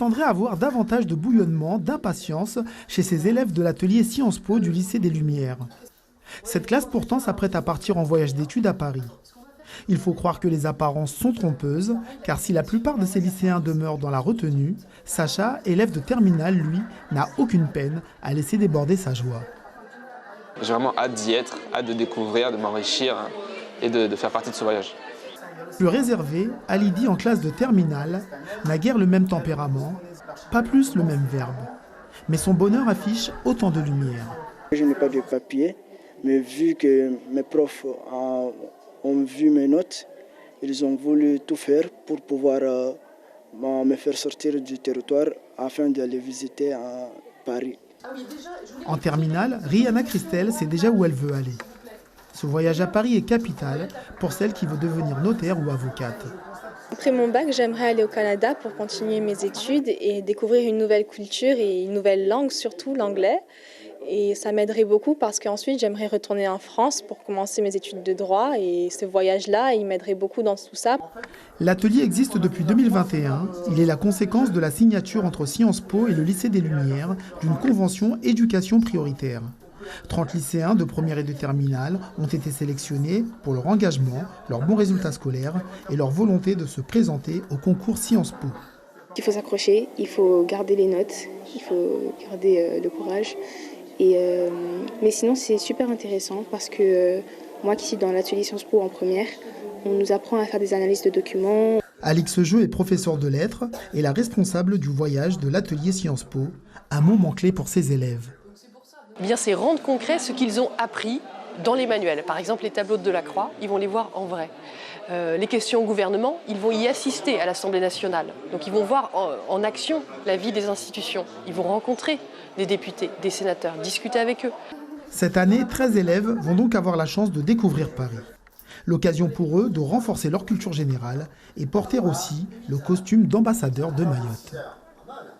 Tendrait à avoir davantage de bouillonnement, d'impatience chez ces élèves de l'atelier Sciences Po du lycée des Lumières. Cette classe pourtant s'apprête à partir en voyage d'études à Paris. Il faut croire que les apparences sont trompeuses, car si la plupart de ces lycéens demeurent dans la retenue, Sacha, élève de terminale, lui, n'a aucune peine à laisser déborder sa joie. J'ai vraiment hâte d'y être, hâte de découvrir, de m'enrichir et de faire partie de ce voyage. Plus réservé, Alidi, en classe de terminale, n'a guère le même tempérament, pas plus le même verbe. Mais son bonheur affiche autant de lumière. Je n'ai pas de papier, mais vu que mes profs ont vu mes notes, ils ont voulu tout faire pour pouvoir me faire sortir du territoire afin d'aller visiter Paris. En terminale, Rihanna Christelle sait déjà où elle veut aller. Ce voyage à Paris est capital pour celle qui veut devenir notaire ou avocate. Après mon bac, j'aimerais aller au Canada pour continuer mes études et découvrir une nouvelle culture et une nouvelle langue, surtout l'anglais. Et ça m'aiderait beaucoup parce qu'ensuite, j'aimerais retourner en France pour commencer mes études de droit. Et ce voyage-là, il m'aiderait beaucoup dans tout ça. L'atelier existe depuis 2021. Il est la conséquence de la signature entre Sciences Po et le lycée des Lumières d'une convention éducation prioritaire. 30 lycéens de première et de terminale ont été sélectionnés pour leur engagement, leurs bons résultats scolaires et leur volonté de se présenter au concours Sciences Po. Il faut s'accrocher, il faut garder les notes, il faut garder le courage. Mais sinon, c'est super intéressant parce que moi qui suis dans l'atelier Sciences Po en première, on nous apprend à faire des analyses de documents. Alix Jeu est professeure de lettres et la responsable du voyage de l'atelier Sciences Po, un moment clé pour ses élèves. C'est rendre concret ce qu'ils ont appris dans les manuels. Par exemple, les tableaux de Delacroix, ils vont les voir en vrai. Les questions au gouvernement, ils vont y assister à l'Assemblée nationale. Donc ils vont voir en action la vie des institutions. Ils vont rencontrer des députés, des sénateurs, discuter avec eux. Cette année, 13 élèves vont donc avoir la chance de découvrir Paris. L'occasion pour eux de renforcer leur culture générale et porter aussi le costume d'ambassadeur de Mayotte.